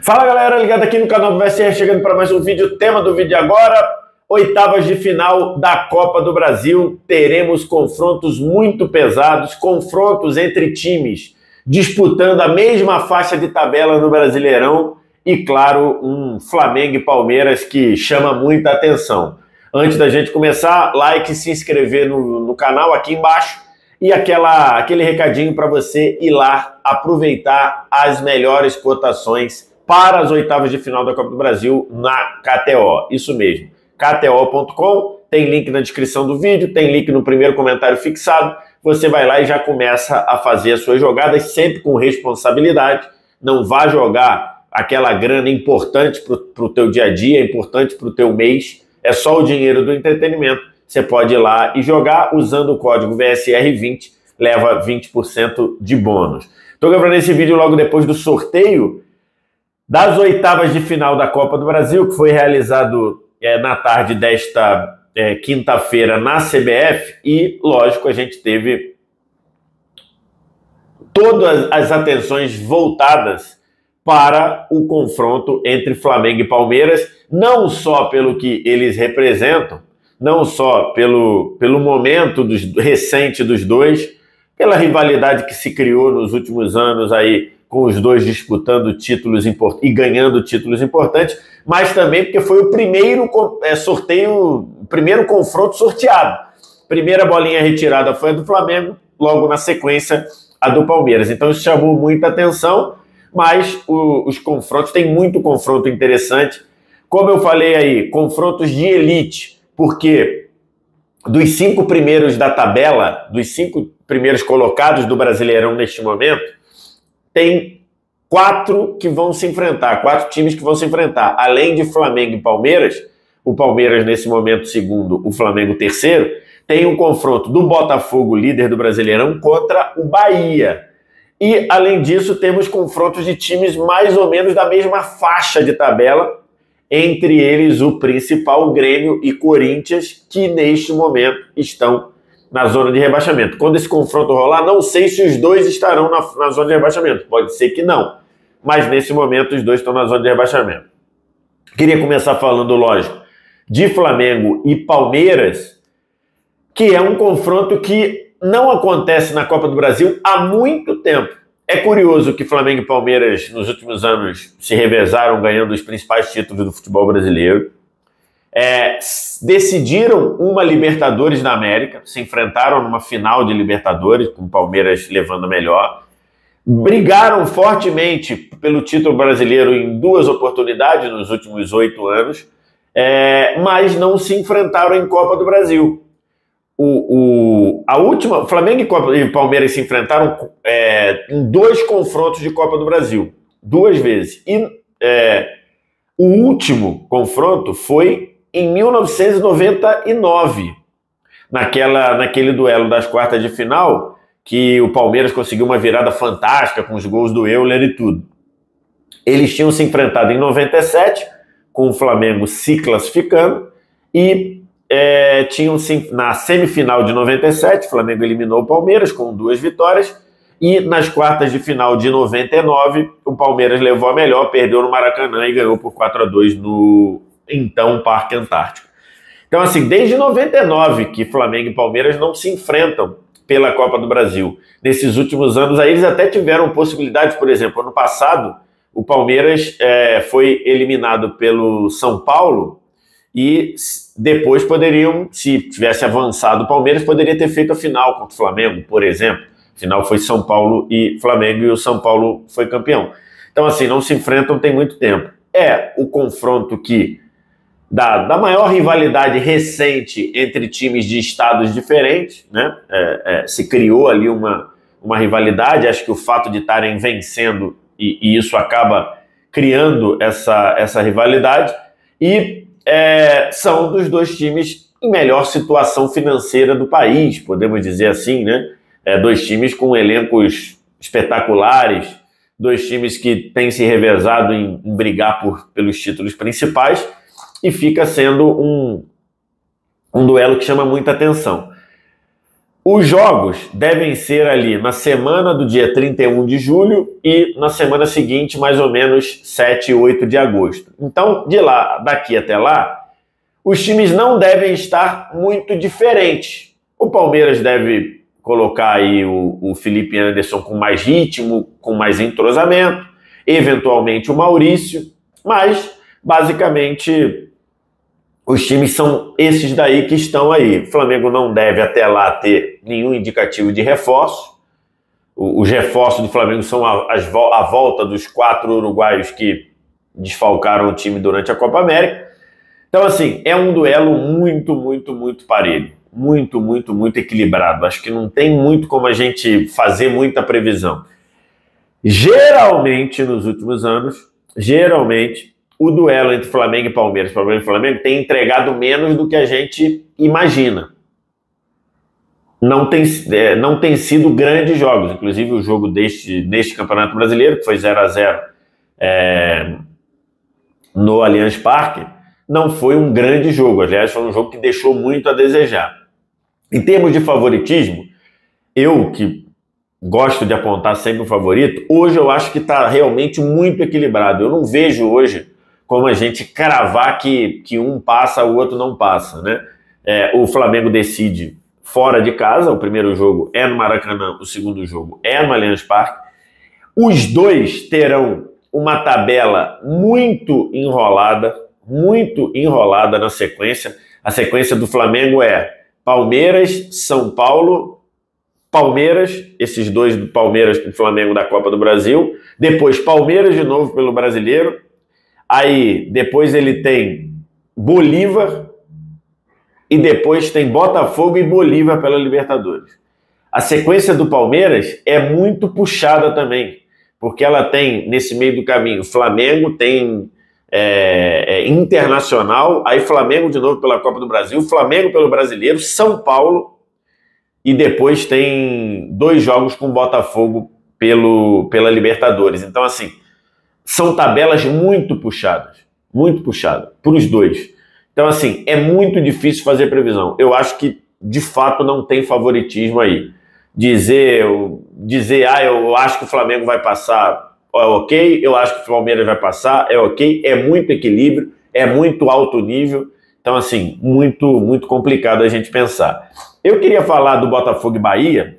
Fala galera, ligado aqui no canal do VSR, chegando para mais um vídeo. O tema do vídeo agora, oitavas de final da Copa do Brasil. Teremos confrontos muito pesados, confrontos entre times disputando a mesma faixa de tabela no Brasileirão e, claro, um Flamengo e Palmeiras que chama muita atenção. Antes da gente começar, like e se inscrever no canal aqui embaixo e aquele recadinho para você ir lá aproveitar as melhores cotações para as oitavas de final da Copa do Brasil na KTO. Isso mesmo, KTO.com, tem link na descrição do vídeo, tem link no primeiro comentário fixado. Você vai lá e já começa a fazer as suas jogadas sempre com responsabilidade. Não vá jogar aquela grana importante para o teu dia a dia, importante para o teu mês. É só o dinheiro do entretenimento. Você pode ir lá e jogar usando o código VSR20, leva 20% de bônus. Estou gravando esse vídeo logo depois do sorteio das oitavas de final da Copa do Brasil, que foi realizado na tarde desta quinta-feira na CBF, e, lógico, a gente teve todas as atenções voltadas para o confronto entre Flamengo e Palmeiras, não só pelo que eles representam, não só pelo momento recente dos dois, pela rivalidade que se criou nos últimos anos aí, com os dois disputando títulos e ganhando títulos importantes, mas também porque foi o primeiro primeiro confronto sorteado. Primeira bolinha retirada foi a do Flamengo, logo na sequência a do Palmeiras. Então isso chamou muita atenção, mas os confrontos, tem muito confronto interessante. Como eu falei aí, confrontos de elite, porque dos 5 primeiros da tabela, dos 5 primeiros colocados do Brasileirão neste momento, tem 4 que vão se enfrentar, 4 times que vão se enfrentar. Além de Flamengo e Palmeiras, o Palmeiras nesse momento segundo, o Flamengo terceiro, tem um confronto do Botafogo, líder do Brasileirão, contra o Bahia. E, além disso, temos confrontos de times mais ou menos da mesma faixa de tabela, entre eles o principal, Grêmio e Corinthians, que neste momento estão na zona de rebaixamento. Quando esse confronto rolar, não sei se os dois estarão na zona de rebaixamento. Pode ser que não. Mas nesse momento os dois estão na zona de rebaixamento. Queria começar falando, lógico, de Flamengo e Palmeiras, que é um confronto que não acontece na Copa do Brasil há muito tempo. É curioso que Flamengo e Palmeiras nos últimos anos se revezaram ganhando os principais títulos do futebol brasileiro. Decidiram uma Libertadores da América, se enfrentaram numa final de Libertadores, com o Palmeiras levando a melhor. Brigaram fortemente pelo título brasileiro em 2 oportunidades nos últimos 8 anos, mas não se enfrentaram em Copa do Brasil. Flamengo e Palmeiras se enfrentaram em 2 confrontos de Copa do Brasil, 2 vezes. E o último confronto foi em 1999, naquele duelo das quartas de final, que o Palmeiras conseguiu uma virada fantástica com os gols do Euler e tudo. Eles tinham se enfrentado em 97, com o Flamengo se classificando, e na semifinal de 97, o Flamengo eliminou o Palmeiras com 2 vitórias, e nas quartas de final de 99, o Palmeiras levou a melhor, perdeu no Maracanã e ganhou por 4-2 no então Parque Antártico. Então, assim, desde 99 que Flamengo e Palmeiras não se enfrentam pela Copa do Brasil. Nesses últimos anos aí, eles até tiveram possibilidades, por exemplo, ano passado, o Palmeiras foi eliminado pelo São Paulo e depois poderiam, se tivesse avançado o Palmeiras, poderia ter feito a final contra o Flamengo, por exemplo. A final foi São Paulo e Flamengo e o São Paulo foi campeão. Então, assim, não se enfrentam tem muito tempo. É o confronto da maior rivalidade recente entre times de estados diferentes, né? Se criou ali uma rivalidade. Acho que o fato de estarem vencendo e isso acaba criando essa rivalidade, e são dos 2 times em melhor situação financeira do país, podemos dizer assim, né? 2 times com elencos espetaculares, 2 times que têm se revezado em brigar pelos títulos principais, e fica sendo um duelo que chama muita atenção. Os jogos devem ser ali na semana do dia 31 de julho e na semana seguinte, mais ou menos 7 e 8 de agosto. Então, daqui até lá, os times não devem estar muito diferentes. O Palmeiras deve colocar aí o Felipe Anderson com mais ritmo, com mais entrosamento, eventualmente o Maurício, mas basicamente os times são esses daí que estão aí. O Flamengo não deve até lá ter nenhum indicativo de reforço. Os reforços do Flamengo são a volta dos 4 uruguaios que desfalcaram o time durante a Copa América. Então, assim, é um duelo muito, muito, muito parelho. Muito, muito, muito equilibrado. Acho que não tem muito como a gente fazer muita previsão. Geralmente, nos últimos anos, o duelo entre Flamengo e Palmeiras, tem entregado menos do que a gente imagina. Não tem sido grandes jogos. Inclusive, o jogo deste Campeonato Brasileiro, que foi 0-0 no Allianz Parque, não foi um grande jogo. Aliás, foi um jogo que deixou muito a desejar. Em termos de favoritismo, eu que gosto de apontar sempre o favorito, hoje eu acho que está realmente muito equilibrado. Eu não vejo hoje como a gente cravar que um passa, o outro não passa, né? O Flamengo decide fora de casa, o primeiro jogo é no Maracanã, o segundo jogo é no Allianz Parque. Os dois terão uma tabela muito enrolada na sequência. A sequência do Flamengo é Palmeiras, São Paulo, Palmeiras, esses dois do Palmeiras e Flamengo da Copa do Brasil, depois Palmeiras de novo pelo Brasileiro, aí depois ele tem Bolívar e depois tem Botafogo e Bolívar pela Libertadores. A sequência do Palmeiras é muito puxada também, porque ela tem nesse meio do caminho Flamengo, tem Internacional, aí Flamengo de novo pela Copa do Brasil, Flamengo pelo Brasileiro, São Paulo e depois tem 2 jogos com Botafogo pela Libertadores. Então, assim, são tabelas muito puxadas para os dois. Então, assim, é muito difícil fazer previsão. Eu acho que, de fato, não tem favoritismo aí. Dizer eu acho que o Flamengo vai passar, é ok, eu acho que o Palmeiras vai passar, é ok, é muito equilíbrio, é muito alto nível, então assim, muito, muito complicado a gente pensar. Eu queria falar do Botafogo e Bahia,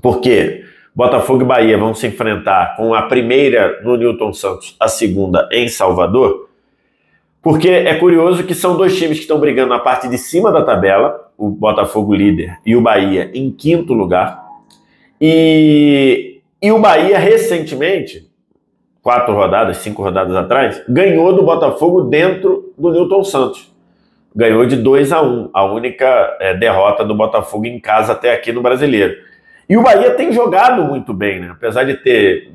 porque Botafogo e Bahia vão se enfrentar com a primeira no Newton Santos, a segunda em Salvador, porque é curioso que são 2 times que estão brigando na parte de cima da tabela, o Botafogo líder e o Bahia em 5º lugar, e o Bahia, recentemente, 5 rodadas atrás, ganhou do Botafogo dentro do Newton Santos. Ganhou de 2-1, a única derrota do Botafogo em casa até aqui no Brasileiro. E o Bahia tem jogado muito bem, né? Apesar de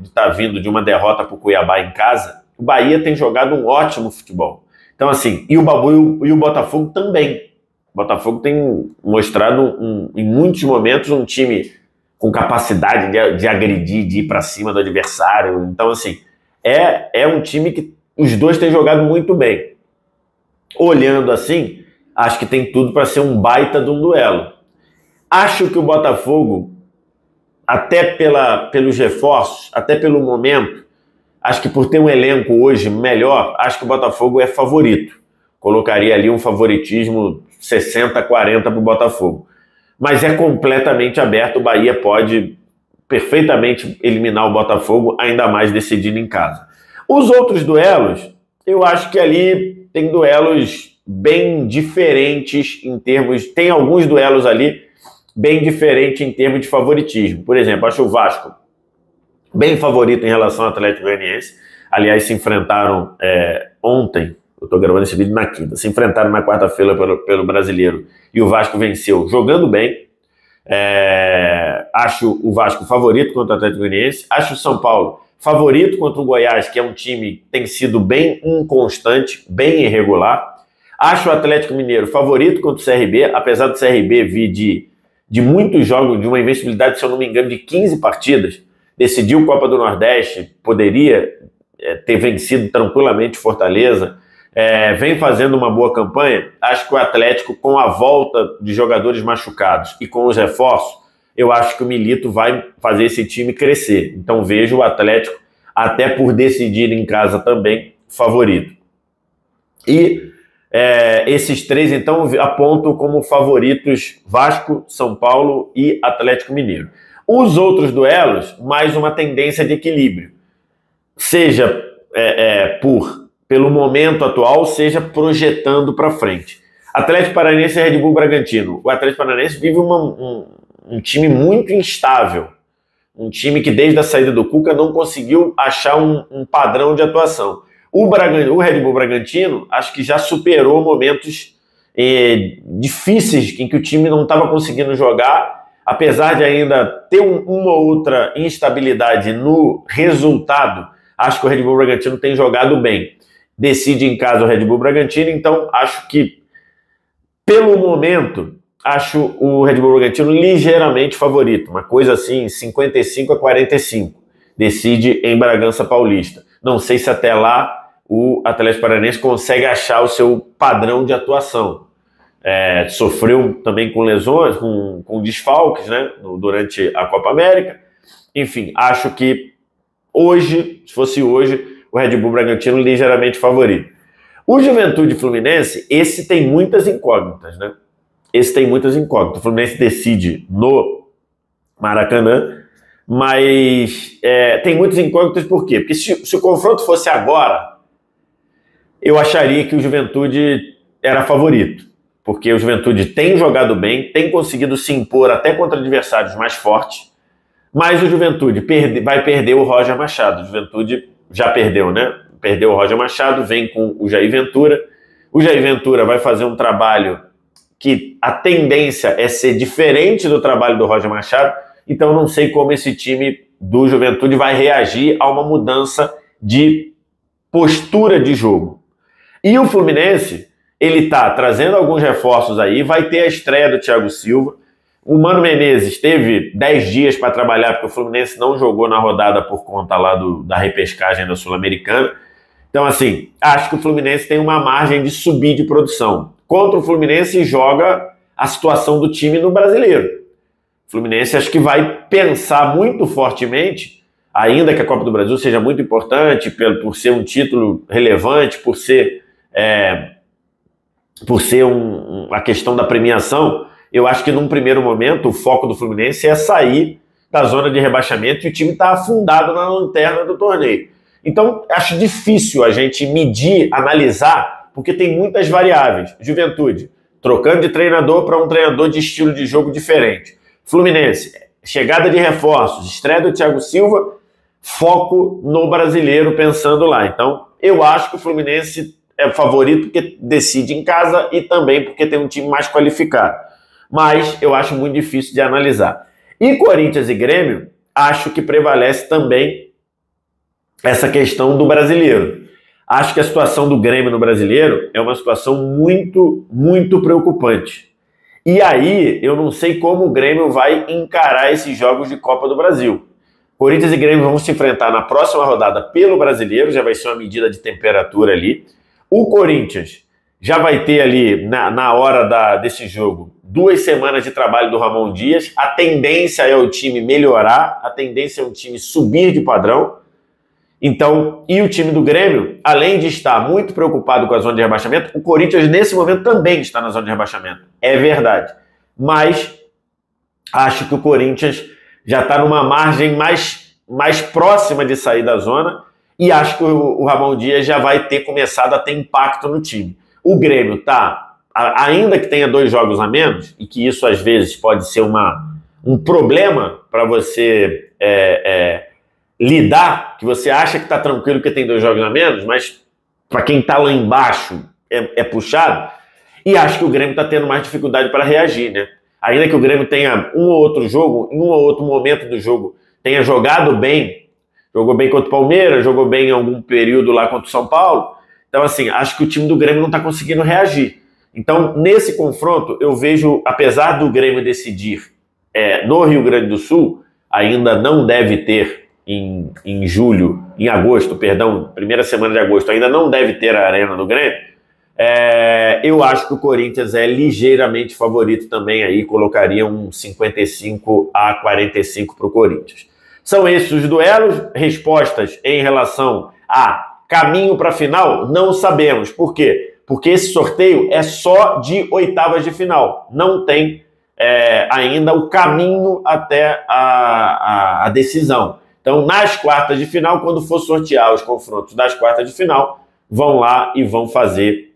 estar vindo de uma derrota para o Cuiabá em casa, o Bahia tem jogado um ótimo futebol. Então, assim, e o Botafogo também. O Botafogo tem mostrado, em muitos momentos, um time com capacidade de agredir, de ir para cima do adversário. Então, assim, é um time que os dois têm jogado muito bem. Olhando assim, acho que tem tudo para ser um baita de um duelo. Acho que o Botafogo, até pelos reforços, até pelo momento, acho que por ter um elenco hoje melhor, acho que o Botafogo é favorito. Colocaria ali um favoritismo 60-40 para o Botafogo. Mas é completamente aberto, o Bahia pode perfeitamente eliminar o Botafogo, ainda mais decidindo em casa. Os outros duelos, eu acho que ali tem duelos bem diferentes em termos... Tem alguns duelos ali bem diferentes em termos de favoritismo. Por exemplo, acho o Vasco bem favorito em relação ao Atlético Goianiense. Aliás, se enfrentaram ontem, eu estou gravando esse vídeo na quinta, se enfrentaram na quarta-feira pelo Brasileiro e o Vasco venceu jogando bem. Acho o Vasco favorito contra o Atlético Goianiense. Acho o São Paulo favorito contra o Goiás, que é um time que tem sido bem inconstante, bem irregular. Acho o Atlético Mineiro favorito contra o CRB, apesar do CRB vir de muitos jogos, de uma invencibilidade, se eu não me engano, de 15 partidas. Decidiu Copa do Nordeste, poderia ter vencido tranquilamente Fortaleza, vem fazendo uma boa campanha. Acho que o Atlético, com a volta de jogadores machucados e com os reforços, eu acho que o Milito vai fazer esse time crescer. Então vejo o Atlético, até por decidir em casa também, favorito. E esses três, então, aponto como favoritos Vasco, São Paulo e Atlético Mineiro. Os outros duelos, mais uma tendência de equilíbrio. Seja pelo momento atual, seja projetando para frente. Atlético Paranaense e Red Bull Bragantino. O Atlético Paranaense vive um time muito instável. Um time que desde a saída do Cuca não conseguiu achar um padrão de atuação. O Red Bull Bragantino acho que já superou momentos difíceis em que o time não estava conseguindo jogar, apesar de ainda ter uma ou outra instabilidade no resultado. Acho que o Red Bull Bragantino tem jogado bem. Decide em casa o Red Bull Bragantino, então acho que, pelo momento, acho o Red Bull Bragantino ligeiramente favorito. Uma coisa assim, 55-45. Decide em Bragança Paulista. Não sei se até lá o Atlético Paranaense consegue achar o seu padrão de atuação. Sofreu também com lesões, com desfalques, né, durante a Copa América. Enfim, acho que hoje, se fosse hoje, o Red Bull Bragantino ligeiramente favorito. O Juventude Fluminense, esse tem muitas incógnitas, né? Esse tem muitas incógnitas. O Fluminense decide no Maracanã, mas tem muitas incógnitas por quê? Porque se o confronto fosse agora, eu acharia que o Juventude era favorito, porque o Juventude tem jogado bem, tem conseguido se impor até contra adversários mais fortes, mas o Juventude vai perder o Roger Machado. O Juventude já perdeu, né? Perdeu o Roger Machado, vem com o Jair Ventura. O Jair Ventura vai fazer um trabalho que a tendência é ser diferente do trabalho do Roger Machado, então não sei como esse time do Juventude vai reagir a uma mudança de postura de jogo. E o Fluminense, ele está trazendo alguns reforços aí, vai ter a estreia do Thiago Silva. O Mano Menezes teve 10 dias para trabalhar, porque o Fluminense não jogou na rodada por conta lá da repescagem da Sul-Americana. Então, assim, acho que o Fluminense tem uma margem de subir de produção. Contra o Fluminense joga a situação do time no Brasileiro. O Fluminense acho que vai pensar muito fortemente, ainda que a Copa do Brasil seja muito importante, por ser um título relevante, por ser a questão da premiação. Eu acho que num primeiro momento o foco do Fluminense é sair da zona de rebaixamento e o time está afundado na lanterna do torneio. Então acho difícil a gente medir, analisar, porque tem muitas variáveis. Juventude, trocando de treinador para um treinador de estilo de jogo diferente. Fluminense, chegada de reforços, estreia do Thiago Silva, foco no brasileiro pensando lá. Então eu acho que o Fluminense é favorito porque decide em casa e também porque tem um time mais qualificado. Mas eu acho muito difícil de analisar. E Corinthians e Grêmio, acho que prevalece também essa questão do brasileiro. Acho que a situação do Grêmio no brasileiro é uma situação muito, muito preocupante. E aí, eu não sei como o Grêmio vai encarar esses jogos de Copa do Brasil. Corinthians e Grêmio vão se enfrentar na próxima rodada pelo brasileiro, já vai ser uma medida de temperatura ali. O Corinthians já vai ter ali, na hora desse jogo, 2 semanas de trabalho do Ramon Dias. A tendência é o time melhorar, a tendência é o time subir de padrão. Então, e o time do Grêmio, além de estar muito preocupado com a zona de rebaixamento, o Corinthians nesse momento também está na zona de rebaixamento. É verdade. Mas acho que o Corinthians já está numa margem mais próxima de sair da zona e acho que o Ramon Dias já vai ter começado a ter impacto no time. O Grêmio está, ainda que tenha 2 jogos a menos, e que isso às vezes pode ser um problema para você lidar, que você acha que está tranquilo que tem 2 jogos a menos, mas para quem está lá embaixo é puxado, e acho que o Grêmio está tendo mais dificuldade para reagir, né? Ainda que o Grêmio tenha um ou outro jogo, em um ou outro momento do jogo, tenha jogado bem, jogou bem contra o Palmeiras, jogou bem em algum período lá contra o São Paulo. Então, assim, acho que o time do Grêmio não está conseguindo reagir. Então, nesse confronto, eu vejo, apesar do Grêmio decidir no Rio Grande do Sul, ainda não deve ter em agosto, perdão, primeira semana de agosto, ainda não deve ter a Arena do Grêmio, eu acho que o Corinthians é ligeiramente favorito também aí, colocaria um 55-45 para o Corinthians. São esses os duelos. Respostas em relação a caminho para a final, não sabemos. Por quê? Porque esse sorteio é só de oitavas de final, não tem ainda o caminho até a decisão. Então, nas quartas de final, quando for sortear os confrontos das quartas de final, vão lá e vão fazer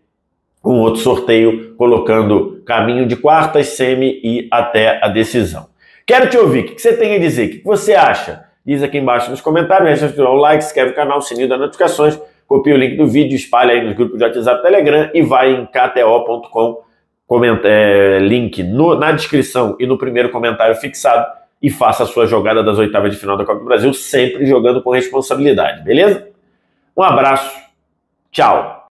um outro sorteio, colocando caminho de quartas, semi e até a decisão. Quero te ouvir, o que você tem a dizer? O que você acha? Diz aqui embaixo nos comentários, deixa o like, se inscreve no canal, sininho das notificações, copia o link do vídeo, espalha aí nos grupos de WhatsApp e Telegram e vai em kto.com, link na descrição e no primeiro comentário fixado e faça a sua jogada das oitavas de final da Copa do Brasil, sempre jogando com responsabilidade, beleza? Um abraço, tchau!